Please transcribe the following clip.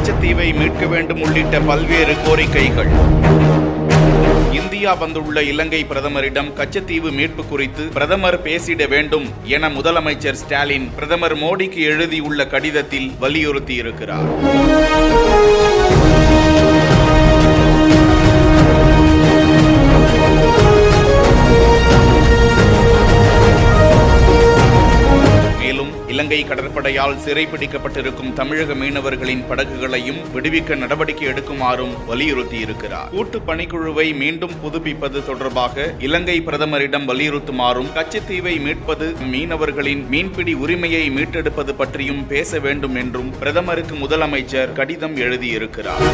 கச்சத்தீவை மீட்க வேண்டும் உள்ளிட்ட பல்வேறு கோரிக்கைகள். இந்தியா வந்துள்ள இலங்கை பிரதமரிடம் கச்சத்தீவு மீட்பு குறித்து பிரதமர் பேசிட வேண்டும் என முதலமைச்சர் ஸ்டாலின் பிரதமர் மோடிக்கு எழுதியுள்ள கடிதத்தில் வலியுறுத்தியிருக்கிறார். இலங்கை கடற்படையால் சிறைப்பிடிக்கப்பட்டிருக்கும் தமிழக மீனவர்களின் படகுகளையும் விடுவிக்க நடவடிக்கை எடுக்குமாறும் வலியுறுத்தியிருக்கிறார். கூட்டு பணிக்குழுவை மீண்டும் புதுப்பிப்பது தொடர்பாக இலங்கை பிரதமரிடம் வலியுறுத்துமாறும், கச்சத்தீவை மீட்பது, மீனவர்களின் மீன்பிடி உரிமையை மீட்டெடுப்பது பற்றியும் பேச வேண்டும் என்றும் பிரதமருக்கு முதலமைச்சர் கடிதம் எழுதியிருக்கிறார்.